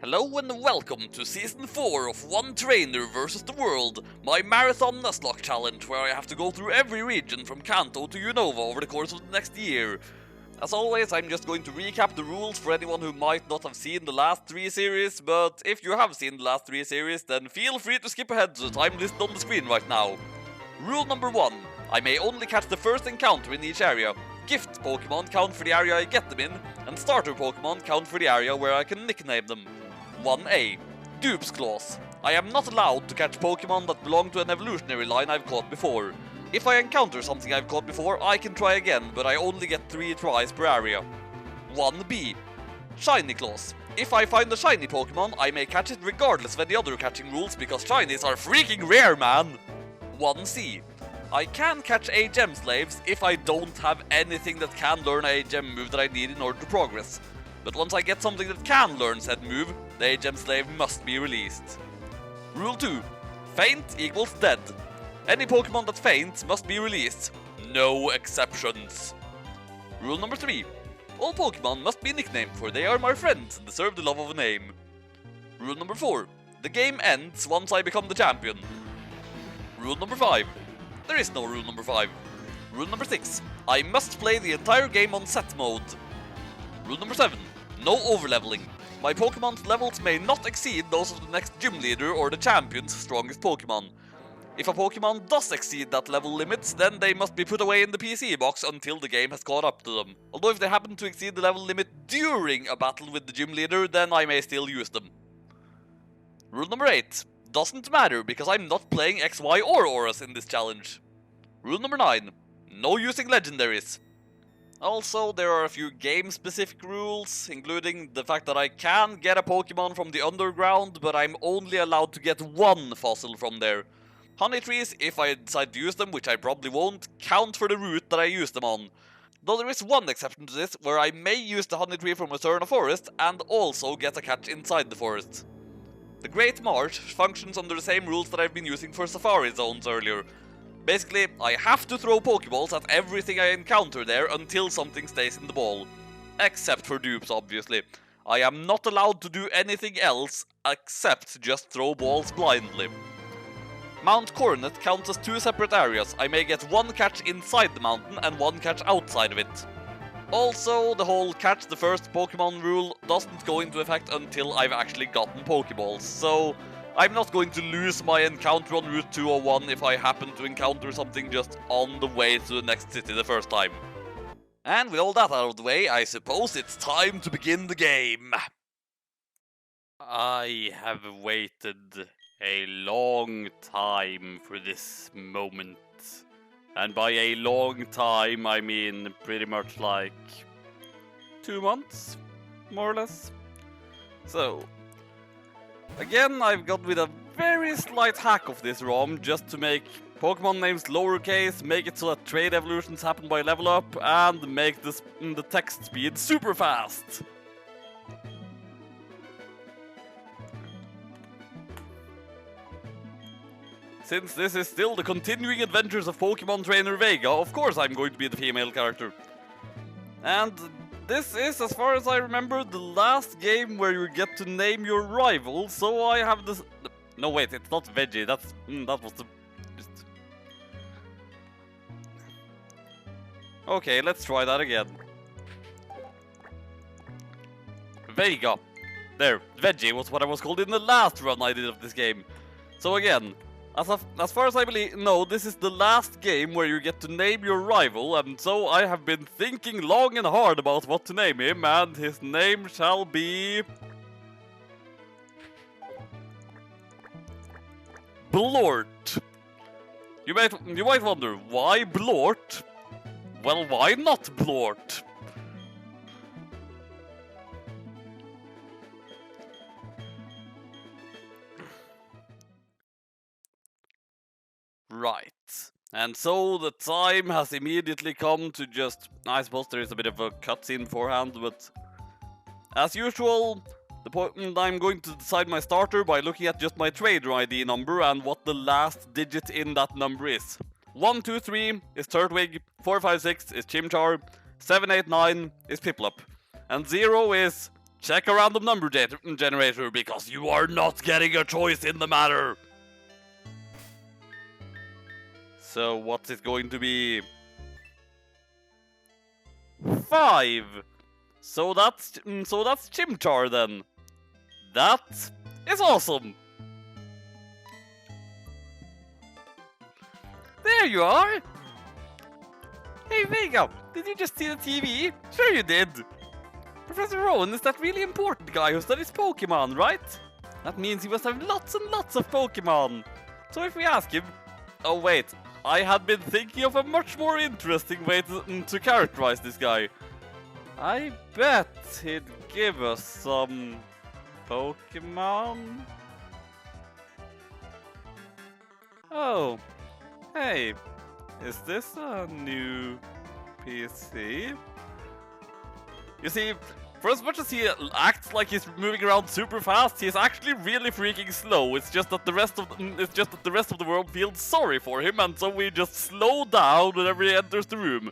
Hello and welcome to Season 4 of One Trainer vs. the World, my Marathon Nuzlocke challenge where I have to go through every region from Kanto to Unova over the course of the next year. As always, I'm just going to recap the rules for anyone who might not have seen the last 3 series, but if you have seen the last 3 series, then feel free to skip ahead to the time listed on the screen right now. Rule number 1. I may only catch the first encounter in each area. Gift Pokémon count for the area I get them in, and starter Pokémon count for the area where I can nickname them. 1A. Dupes Clause. I am not allowed to catch Pokémon that belong to an evolutionary line I've caught before. If I encounter something I've caught before, I can try again, but I only get 3 tries per area. 1B. Shiny Clause. If I find a shiny Pokémon, I may catch it regardless of any other catching rules because shinies are freaking rare, man! 1C. I can catch a gem slaves if I don't have anything that can learn a gem move that I need in order to progress. But once I get something that can learn said move, the gem slave must be released. Rule 2. Faint equals dead. Any Pokemon that faints must be released. No exceptions. Rule number 3. All Pokemon must be nicknamed for they are my friends and deserve the love of a name. Rule number 4. The game ends once I become the champion. Rule number 5. There is no rule number 5. Rule number 6. I must play the entire game on set mode. Rule number 7. No overleveling. My Pokemon's levels may not exceed those of the next gym leader or the champion's strongest Pokemon. If a Pokemon does exceed that level limit, then they must be put away in the PC box until the game has caught up to them. Although if they happen to exceed the level limit during a battle with the gym leader, then I may still use them. Rule number 8. Doesn't matter because I'm not playing XY or Auras in this challenge. Rule number 9. No using legendaries. Also, there are a few game-specific rules, including the fact that I can get a Pokemon from the underground, but I'm only allowed to get 1 fossil from there. Honey trees, if I decide to use them, which I probably won't, count for the route that I use them on. Though there is one exception to this, where I may use the honey tree from Eterna Forest and also get a catch inside the forest. The Great Marsh functions under the same rules that I've been using for Safari Zones earlier. Basically, I have to throw Pokeballs at everything I encounter there until something stays in the ball. Except for dupes, obviously. I am not allowed to do anything else except just throw balls blindly. Mount Coronet counts as 2 separate areas. I may get 1 catch inside the mountain and 1 catch outside of it. Also, the whole catch the first Pokemon rule doesn't go into effect until I've actually gotten Pokeballs, so I'm not going to lose my encounter on Route 201 if I happen to encounter something just on the way to the next city the first time. And with all that out of the way, I suppose it's time to begin the game. I have waited a long time for this moment. And by a long time, I mean pretty much like 2 months, more or less. So, again, I've gone with a very slight hack of this ROM just to make Pokemon names lowercase, make it so that trade evolutions happen by level up, and make the text speed super fast. Since this is still the continuing adventures of Pokemon trainer Vega, of course I'm going to be the female character. And this is, as far as I remember, the last game where you get to name your rival, so I have this... No wait, it's not Veggie, that was the... Okay, let's try that again. Vega. There, Veggie was what I was called in the last run I did of this game. So again, as far as I know, this is the last game where you get to name your rival, and so I have been thinking long and hard about what to name him, and his name shall be... Blort. You might wonder, why Blort? Well, why not Blort? Right. And so the time has immediately come to just... I suppose there is a bit of a cutscene beforehand, but... As usual, I'm going to decide my starter by looking at just my trader ID number and what the last digit in that number is. 1, 2, 3 is Turtwig, 4, 5, 6 is Chimchar, 7, 8, 9 is Piplup, and 0 is check a random number generator, because you are not getting a choice in the matter. So what's it going to be? 5. So that's Chimchar then. That is awesome. There you are. Hey Vega, did you just see the TV? Sure you did. Professor Rowan is that really important guy who studies Pokemon, right? That means he must have lots and lots of Pokemon. So if we ask him... Oh wait, I had been thinking of a much more interesting way to characterize this guy. I bet he'd give us some Pokemon. Oh, hey, is this a new PC? You see, for as much as he acts like he's moving around super fast, he's actually really freaking slow. It's just that the rest of the world feels sorry for him, and so we just slow down whenever he enters the room,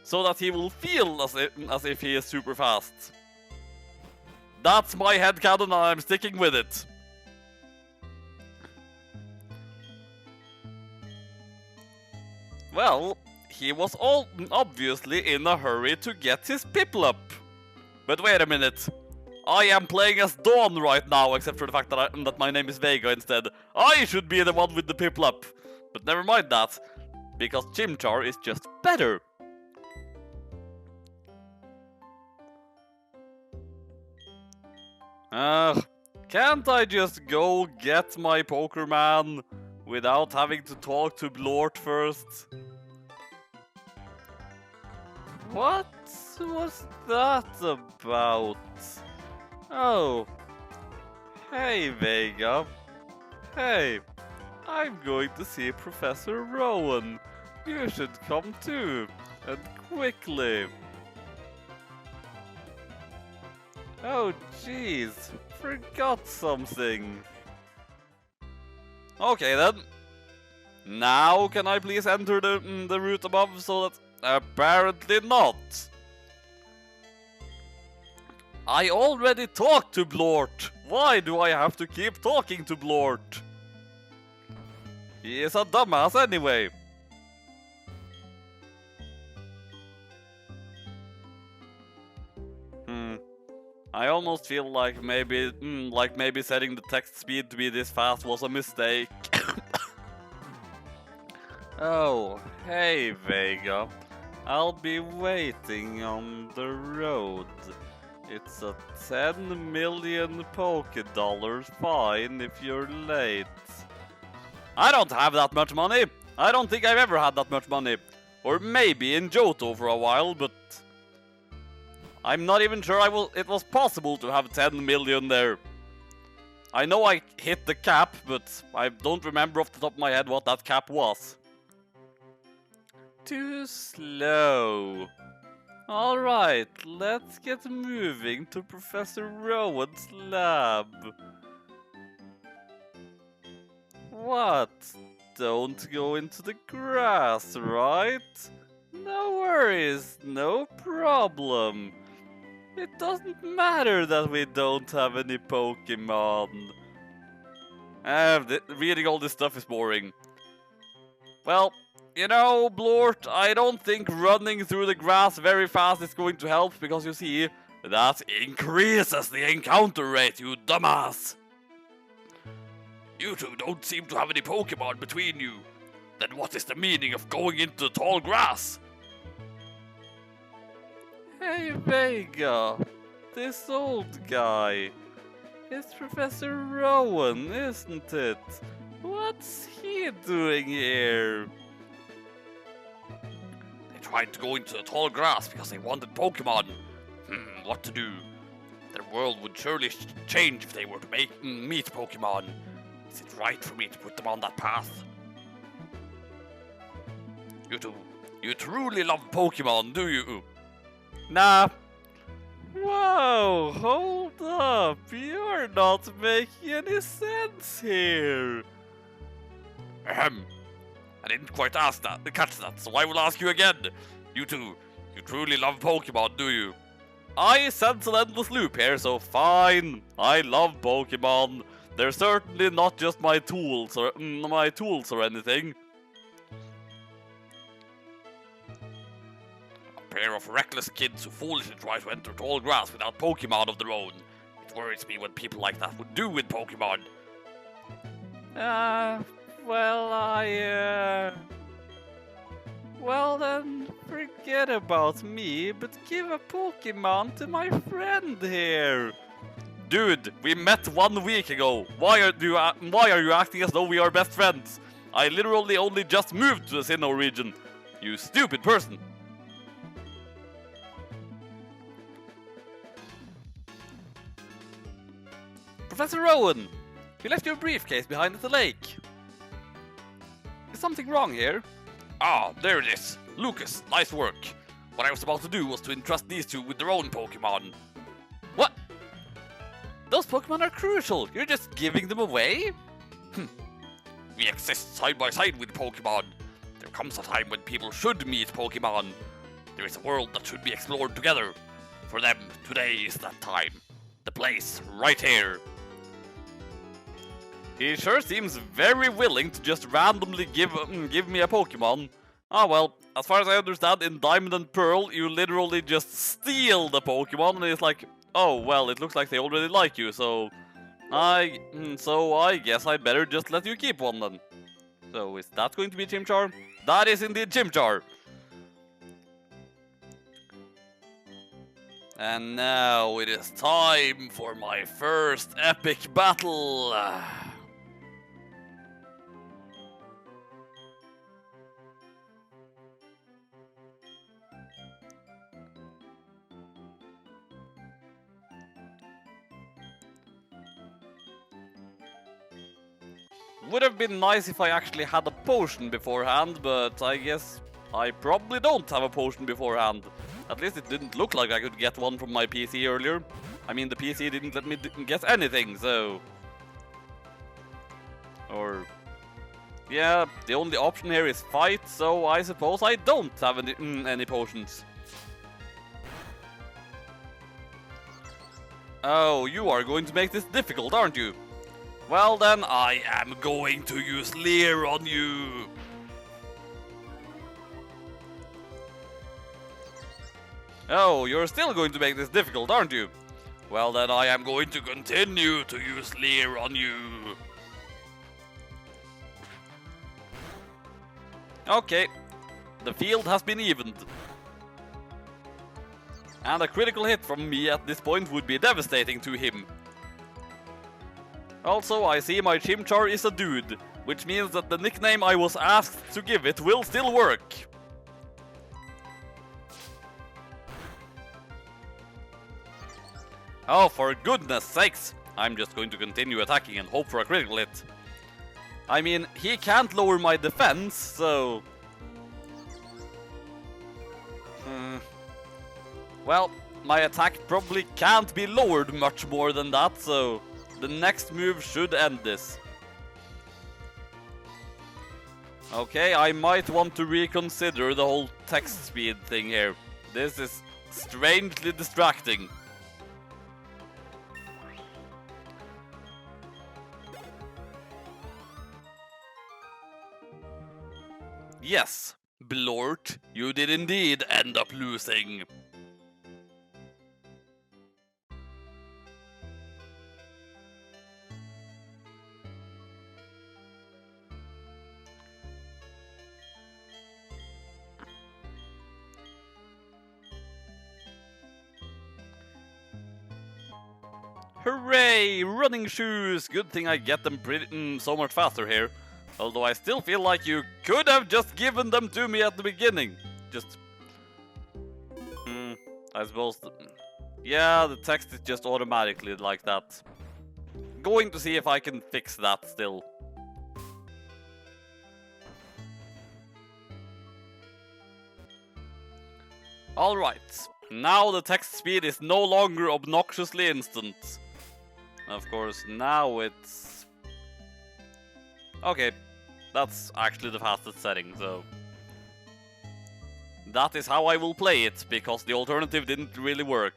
so that he will feel as if he is super fast. That's my headcanon, and I'm sticking with it. Well, he was obviously in a hurry to get his Piplup. But wait a minute. I am playing as Dawn right now, except for the fact that my name is Vega instead. I should be the one with the Piplup. But never mind that, because Chimchar is just better. Can't I just go get my Pokémon without having to talk to Blort first? What was that about? Oh. Hey, Vega. Hey, I'm going to see Professor Rowan. You should come too, and quickly. Oh, jeez. Forgot something. Okay, then. Now, can I please enter the route above so that... Apparently not. I already talked to Blort. Why do I have to keep talking to Blort? He is a dumbass anyway. I almost feel like maybe setting the text speed to be this fast was a mistake. Oh, hey Vega. I'll be waiting on the road. It's a 10 million Pokédollars fine if you're late. I don't have that much money. I don't think I've ever had that much money. Or maybe in Johto for a while, but... I'm not even sure it was possible to have 10 million there. I know I hit the cap, but I don't remember off the top of my head what that cap was. Too slow. Alright, let's get moving to Professor Rowan's lab. What? Don't go into the grass, right? No worries, no problem. It doesn't matter that we don't have any Pokemon. Reading all this stuff is boring. Well, you know, Blort, I don't think running through the grass very fast is going to help, because you see, that increases the encounter rate, you dumbass! You two don't seem to have any Pokemon between you. Then what is the meaning of going into the tall grass? Hey Vega, this old guy. It's Professor Rowan, isn't it? What's he doing here? They tried to go into the tall grass because they wanted Pokemon. What to do? Their world would surely change if they were to meet Pokemon. Is it right for me to put them on that path? You two, you truly love Pokemon, do you? Nah. Whoa, hold up. You're not making any sense here. Ahem. I didn't quite catch that, so I will ask you again. You two, you truly love Pokemon, do you? I sense an endless loop here, so fine. I love Pokemon. They're certainly not just my tools or anything. A pair of reckless kids who foolishly try to enter tall grass without Pokemon of their own. It worries me when people like that would do with Pokemon. Well then, forget about me, but give a Pokemon to my friend here. Dude, we met 1 week ago. Why are you acting as though we are best friends? I literally only just moved to the Sinnoh region. You stupid person. Professor Rowan, you left your briefcase behind at the lake. Is something wrong here? Ah, there it is. Lucas, nice work. What I was about to do was to entrust these two with their own Pokemon. What? Those Pokemon are crucial. You're just giving them away? We exist side by side with Pokemon. There comes a time when people should meet Pokemon. There is a world that should be explored together. For them, today is that time. The place, right here. He sure seems very willing to just randomly give me a Pokemon. Ah well, as far as I understand, in Diamond and Pearl, you literally just steal the Pokemon, and it's like, oh well, it looks like they already like you, so I guess I'd better just let you keep one then. So is that going to be Chimchar? That is indeed Chimchar. And now it is time for my first epic battle. Would have been nice if I actually had a potion beforehand, but I guess I probably don't have a potion beforehand. At least it didn't look like I could get one from my PC earlier. I mean, the PC didn't let me guess anything, so... Or... Yeah, the only option here is fight, so I suppose I don't have any potions. Oh, you are going to make this difficult, aren't you? Well then, I am going to use Leer on you. Oh, you're still going to make this difficult, aren't you? Well then, I am going to continue to use Leer on you. Okay, the field has been evened. And a critical hit from me at this point would be devastating to him. Also, I see my Chimchar is a dude, which means that the nickname I was asked to give it will still work. Oh, for goodness sakes! I'm just going to continue attacking and hope for a critical hit. I mean, he can't lower my defense, so... Well, my attack probably can't be lowered much more than that, so... The next move should end this. Okay, I might want to reconsider the whole text speed thing here. This is strangely distracting. Yes, Blort, you did indeed end up losing. Hooray! Running shoes! Good thing I get them so much faster here. Although I still feel like you could have just given them to me at the beginning. Just... I suppose... Yeah, the text is just automatically like that. Going to see if I can fix that still. Alright. Now the text speed is no longer obnoxiously instant. Of course, now it's... Okay, that's actually the fastest setting, so... That is how I will play it, because the alternative didn't really work.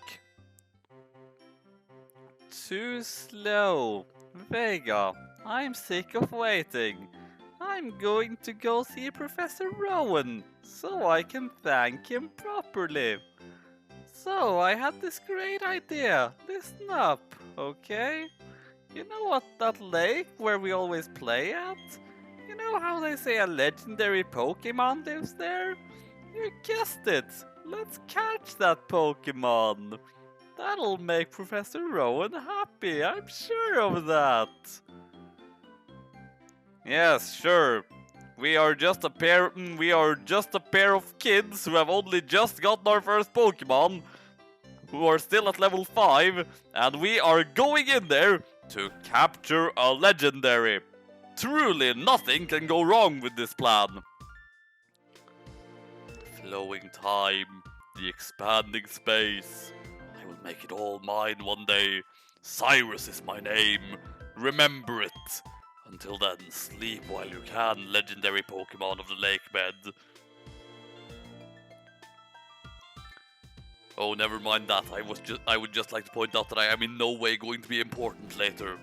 too slow. Vega, I'm sick of waiting. I'm going to go see Professor Rowan, so I can thank him properly. So I had this great idea. Listen up, okay? You know what that lake where we always play at? You know how they say a legendary Pokémon lives there? You guessed it! Let's catch that Pokémon! That'll make Professor Rowan happy, I'm sure of that! Yes, sure. We are just a pair of kids who have only just gotten our first Pokémon, who are still at level 5, and we are going in there to capture a legendary. Truly, nothing can go wrong with this plan. Flowing time, the expanding space. I will make it all mine one day. Cyrus is my name. Remember it. Until then, sleep while you can, legendary Pokémon of the lake bed. Oh, never mind that. I would just like to point out that I am in no way going to be important later.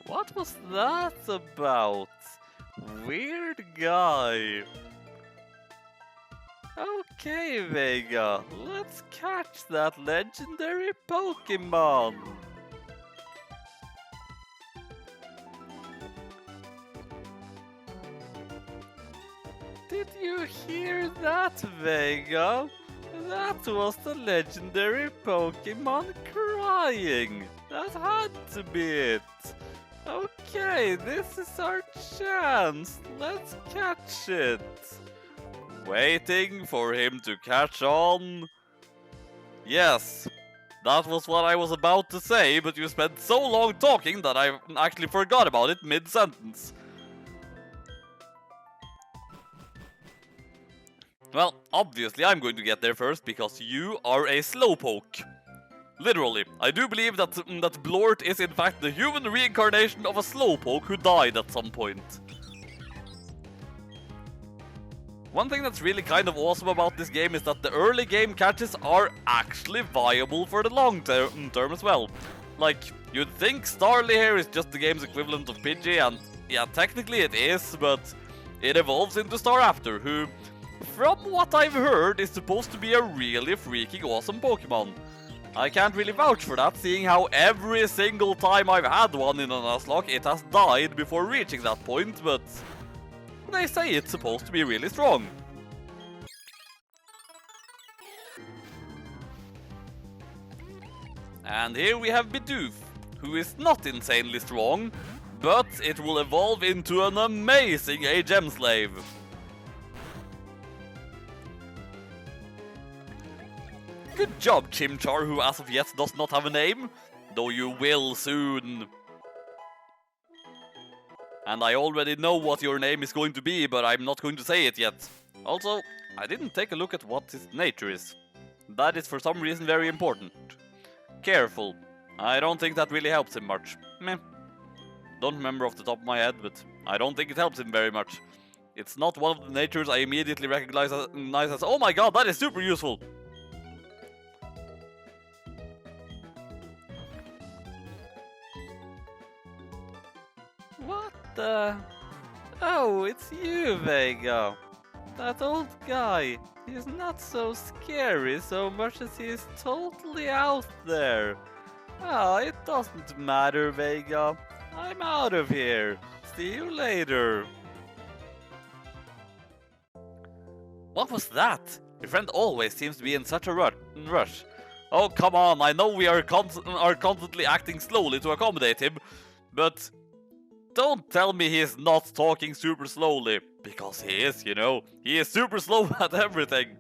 What was that about? Weird guy. Okay, Vega, let's catch that legendary Pokémon. Did you hear that, Vega? That was the legendary Pokémon crying. That had to be it. Okay, this is our chance. Let's catch it. Waiting for him to catch on. Yes, that was what I was about to say, but you spent so long talking that I actually forgot about it mid-sentence. Well, obviously I'm going to get there first because you are a slowpoke. Literally, I do believe that Blort is in fact the human reincarnation of a slowpoke who died at some point. One thing that's really kind of awesome about this game is that the early game catches are actually viable for the long term as well. Like, you'd think Starly here is just the game's equivalent of Pidgey, and yeah, technically it is, but it evolves into Staraptor, who, from what I've heard, is supposed to be a really freaking awesome Pokemon. I can't really vouch for that, seeing how every single time I've had one in a Nuzlocke, it has died before reaching that point, but they say it's supposed to be really strong. And here we have Bidoof, who is not insanely strong, but it will evolve into an amazing gem slave. Good job, Chimchar, who as of yet does not have a name, though you will soon. And I already know what your name is going to be, but I'm not going to say it yet. Also, I didn't take a look at what his nature is. That is for some reason very important. Careful. I don't think that really helps him much. Meh. Don't remember off the top of my head, but I don't think it helps him very much. It's not one of the natures I immediately recognize as, oh my god, that is super useful! What the? Oh, it's you, Vega. That old guy. He's not so scary so much as he is totally out there. Ah, it doesn't matter, Vega. I'm out of here. See you later. What was that? Your friend always seems to be in such a rush. Oh, come on, I know we are constantly acting slowly to accommodate him, but don't tell me he is not talking super slowly, because he is, you know. He is super slow at everything.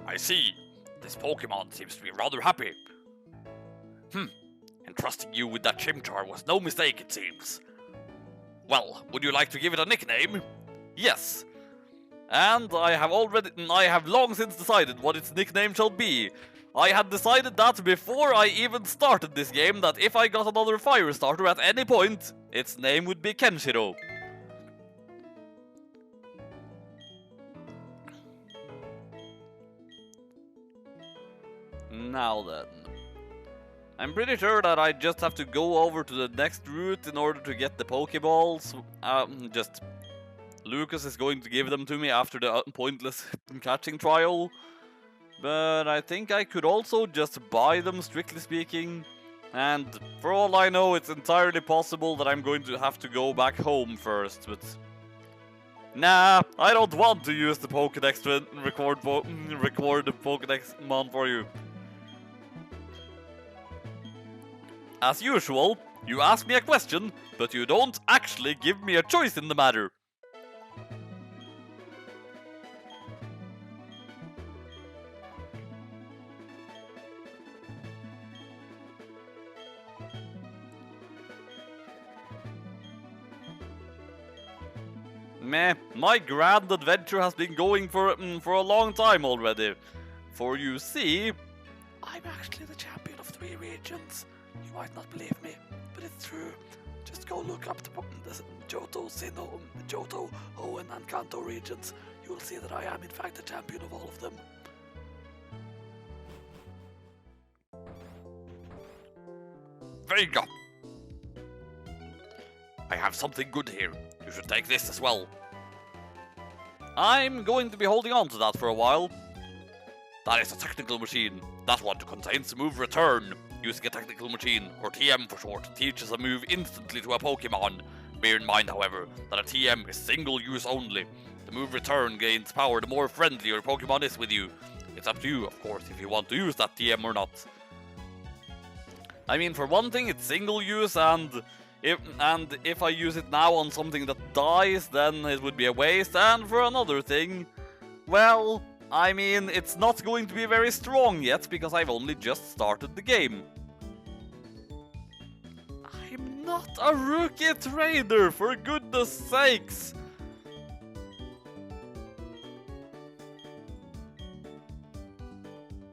I see. This Pokemon seems to be rather happy. Entrusting you with that Chimchar was no mistake, it seems. Well, would you like to give it a nickname? Yes. And I have long since decided what its nickname shall be. I had decided that before I even started this game that if I got another fire starter at any point, its name would be Kenshiro. Now then. I'm pretty sure that I just have to go over to the next route in order to get the Pokeballs. Lucas is going to give them to me after the pointless catching trial. But I think I could also just buy them, strictly speaking. And for all I know, it's entirely possible that I'm going to have to go back home first, but... Nah, I don't want to use the Pokédex to record the Pokédex for you. As usual, you ask me a question, but you don't actually give me a choice in the matter. Meh, my grand adventure has been going for a long time already. For you see, I'm actually the champion of 3 regions. You might not believe me, but it's true. Just go look up the Johto, Sinnoh, Johto, Hoenn, and Kanto regions. You will see that I am in fact the champion of all of them. Vega! I have something good here. You should take this as well. I'm going to be holding on to that for a while. That is a technical machine. That one contains the move Return. Using a technical machine, or TM for short, teaches a move instantly to a Pokemon. Bear in mind, however, that a TM is single use only. The move Return gains power the more friendly your Pokemon is with you. It's up to you, of course, if you want to use that TM or not. I mean, for one thing, it's single use, and if I use it now on something that dies, then it would be a waste. And for another thing, well, I mean, it's not going to be very strong yet, because I've only just started the game. I'm not a rookie trader, for goodness sakes!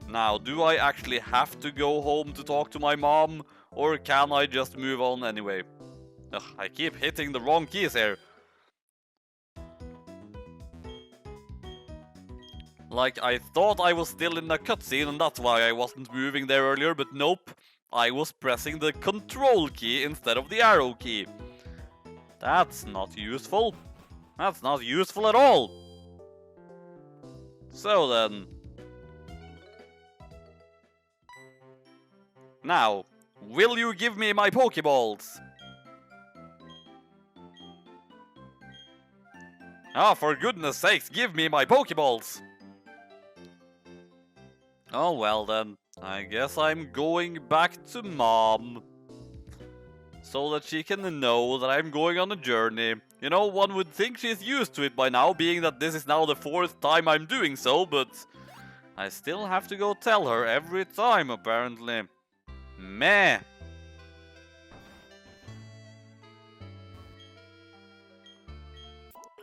Now, do I actually have to go home to talk to my mom, or can I just move on anyway? Ugh, I keep hitting the wrong keys here. Like, I thought I was still in a cutscene and that's why I wasn't moving there earlier, but nope. I was pressing the control key instead of the arrow key. That's not useful. That's not useful at all. So then. Now, will you give me my Pokeballs? Ah, for goodness sakes, give me my Pokeballs! Oh well then, I guess I'm going back to Mom. So that she can know that I'm going on a journey. You know, one would think she's used to it by now, being that this is now the 4th time I'm doing so, but I still have to go tell her every time, apparently. Meh.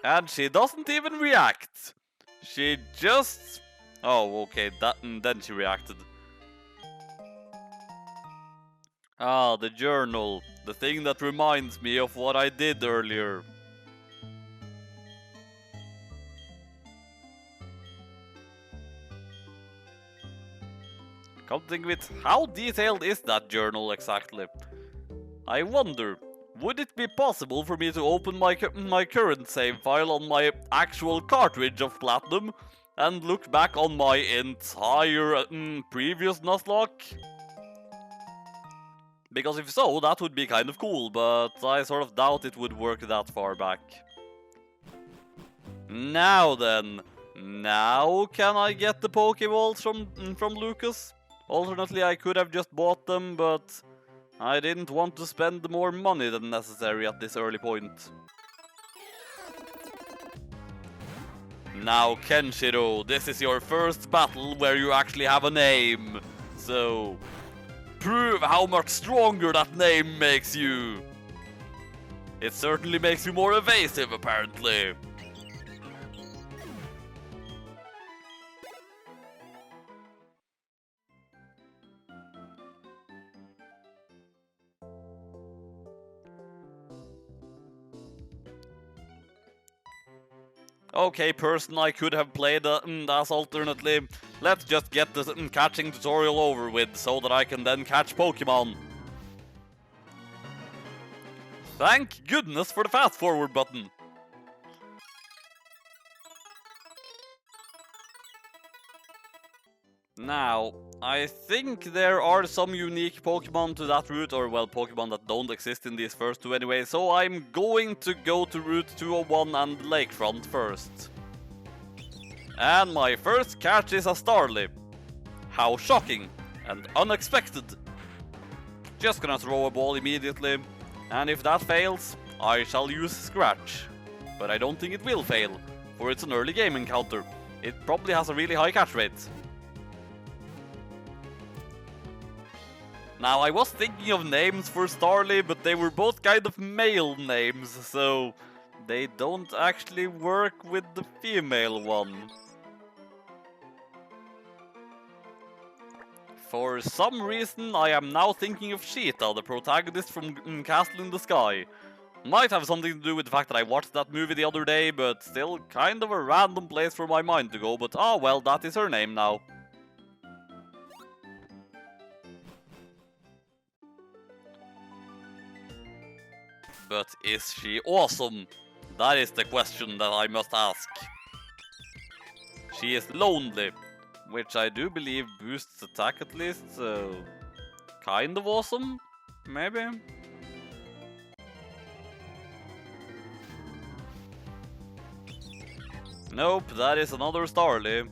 And she doesn't even react. She just... Oh, okay, then she reacted. Ah, the journal. The thing that reminds me of what I did earlier. Come to think of it, how detailed is that journal exactly? I wonder, would it be possible for me to open my current save file on my actual cartridge of Platinum and look back on my entire previous Nuzlocke? Because if so, that would be kind of cool, but I sort of doubt it would work that far back. Now then, now can I get the Pokeballs from Lucas? Alternately, I could have just bought them, but I didn't want to spend more money than necessary at this early point. Now, Kenshiro, this is your first battle where you actually have a name. So, prove how much stronger that name makes you. It certainly makes you more evasive, apparently. Okay, person I could have played as alternately. Let's just get the catching tutorial over with so that I can then catch Pokemon. Thank goodness for the fast forward button. Now, I think there are some unique Pokemon to that route, or well, Pokemon that don't exist in these first two anyway, so I'm going to go to Route 201 and Lakefront first. And my first catch is a Starly. How shocking and unexpected. Just gonna throw a ball immediately, and if that fails, I shall use Scratch. But I don't think it will fail, for it's an early game encounter. It probably has a really high catch rate. Now, I was thinking of names for Starly, but they were both kind of male names, so they don't actually work with the female one. For some reason, I am now thinking of Cheetah, the protagonist from Castle in the Sky. Might have something to do with the fact that I watched that movie the other day, but still kind of a random place for my mind to go, but ah well, that is her name now. But is she awesome? That is the question that I must ask. She is lonely, which I do believe boosts attack at least, so kind of awesome, maybe? Nope, that is another Starly.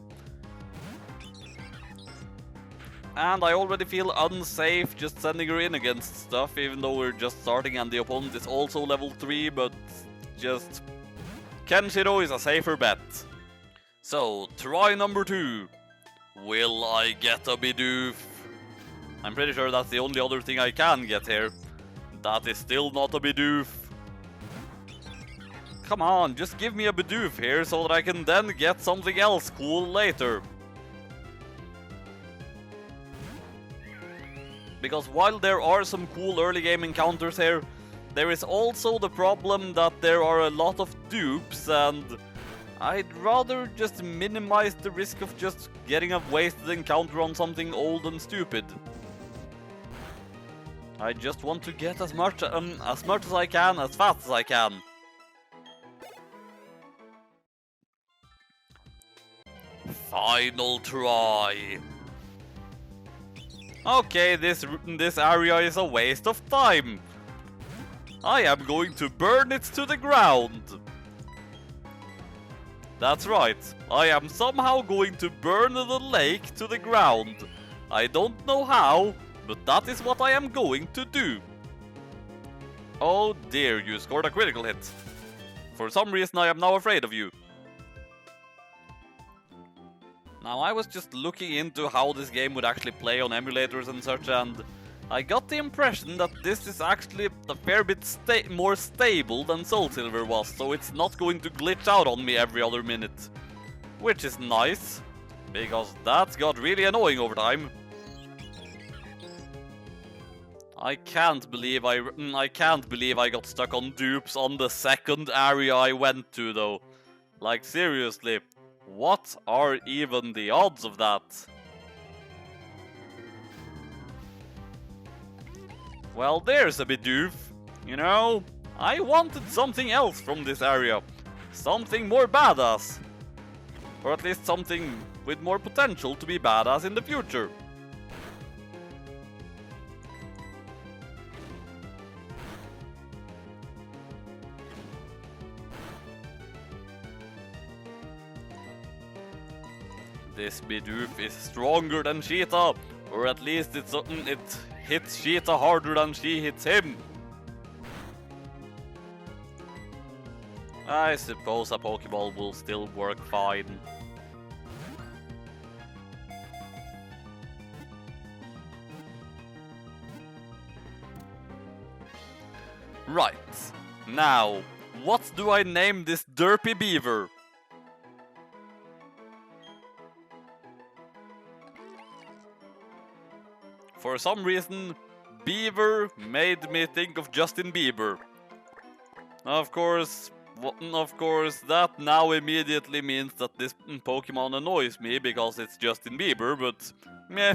And I already feel unsafe just sending her in against stuff, even though we're just starting and the opponent is also level 3, but just... Kenshiro is a safer bet. So, try number 2. Will I get a Bidoof? I'm pretty sure that's the only other thing I can get here. That is still not a Bidoof. Come on, just give me a Bidoof here so that I can then get something else cool later. Because while there are some cool early game encounters here, there is also the problem that there are a lot of dupes, and I'd rather just minimize the risk of just getting a wasted encounter on something old and stupid. I just want to get as much as I can, as fast as I can. Final try. Okay, this area is a waste of time. I am going to burn it to the ground. That's right, I am somehow going to burn the lake to the ground. I don't know how, but that is what I am going to do. Oh dear, you scored a critical hit. For some reason I am now afraid of you. Now, I was just looking into how this game would actually play on emulators and such, and I got the impression that this is actually a fair bit more stable than Soul Silver was, so it's not going to glitch out on me every other minute. Which is nice, because that got really annoying over time. I can't believe I got stuck on dupes on the second area I went to, though. Like, seriously. What are even the odds of that? Well, there's a Bidoof. You know, I wanted something else from this area. Something more badass. Or at least something with more potential to be badass in the future. This Bidoof is stronger than Cheetah, or at least it hits Cheetah harder than she hits him. I suppose a Pokeball will still work fine. Right, now, what do I name this derpy beaver? For some reason, Beaver made me think of Justin Bieber. Of course, Well, of course, that now immediately means that this Pokemon annoys me because it's Justin Bieber, but meh,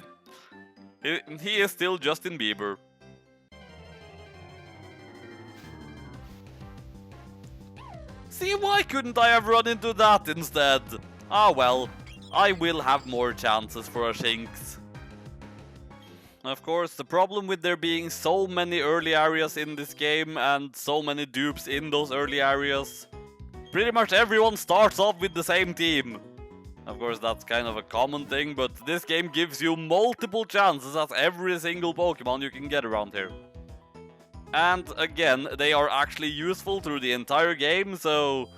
he is still Justin Bieber. See, why couldn't I have run into that instead? Ah well, I will have more chances for a Shinx. Of course, the problem with there being so many early areas in this game and so many dupes in those early areas, pretty much everyone starts off with the same team. Of course, that's kind of a common thing, but this game gives you multiple chances at every single Pokemon you can get around here. And again, they are actually useful through the entire game, so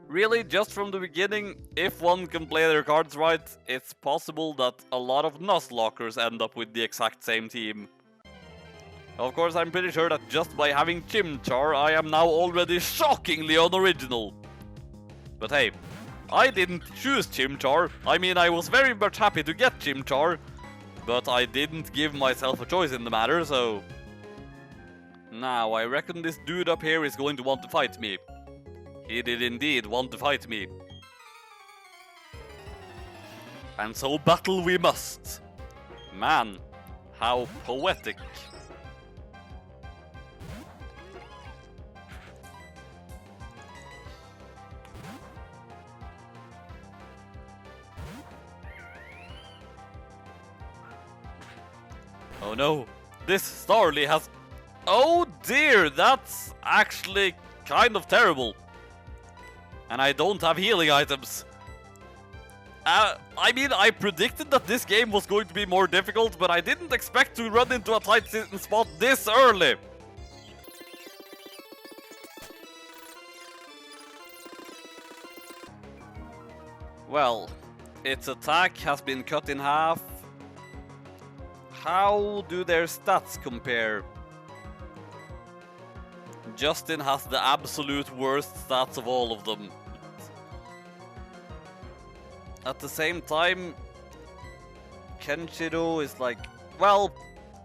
really, just from the beginning, if one can play their cards right, it's possible that a lot of Nuzlockers end up with the exact same team. Of course, I'm pretty sure that just by having Chimchar, I am now already shockingly unoriginal. But hey, I didn't choose Chimchar. I mean, I was very much happy to get Chimchar, but I didn't give myself a choice in the matter, so... Now, I reckon this dude up here is going to want to fight me. He did indeed want to fight me. And so battle we must. Man, how poetic. Oh no, this Starly has... Oh dear, that's actually kind of terrible. And I don't have healing items. I mean, I predicted that this game was going to be more difficult, but I didn't expect to run into a tight spot this early. Well, its attack has been cut in half. How do their stats compare? Justin has the absolute worst stats of all of them. At the same time, Kenshiro is like... Well,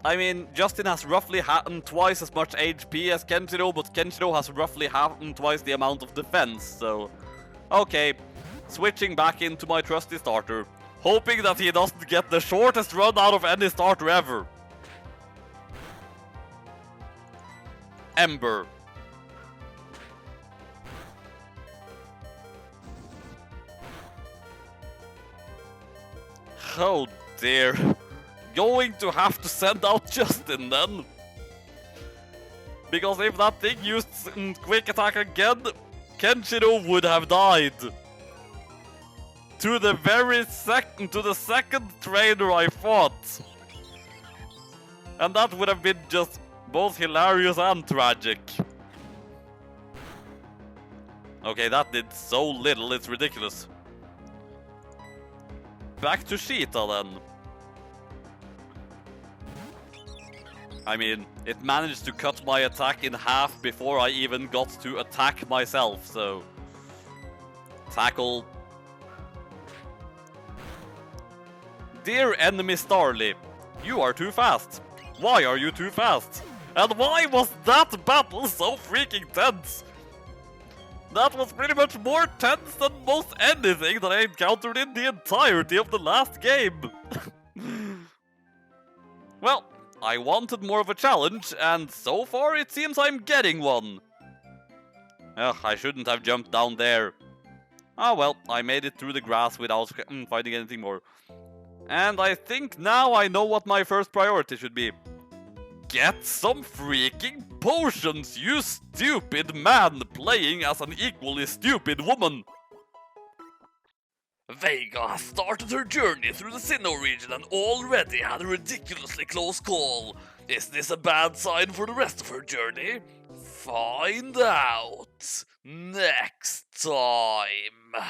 I mean, Justin has roughly twice as much HP as Kenshiro, but Kenshiro has roughly twice the amount of defense, so... Okay, switching back into my trusty starter, hoping that he doesn't get the shortest run out of any starter ever. Ember. Oh dear. Going to have to send out Justin then. Because if that thing used quick attack again, Kenshiro would have died. To the second trainer I fought. And that would have been just both hilarious and tragic. Okay, that did so little, it's ridiculous. Back to Sheeta then. I mean, it managed to cut my attack in half before I even got to attack myself, so... Tackle. Dear enemy Starly, you are too fast. Why are you too fast? And why was that battle so freaking tense? That was pretty much more tense than most anything that I encountered in the entirety of the last game. Well, I wanted more of a challenge, and so far it seems I'm getting one. Ugh, I shouldn't have jumped down there. Ah well, I made it through the grass without finding anything more. And I think now I know what my first priority should be. Get some freaking potions, you stupid man playing as an equally stupid woman! Vega has started her journey through the Sinnoh region and already had a ridiculously close call. Is this a bad sign for the rest of her journey? Find out next time.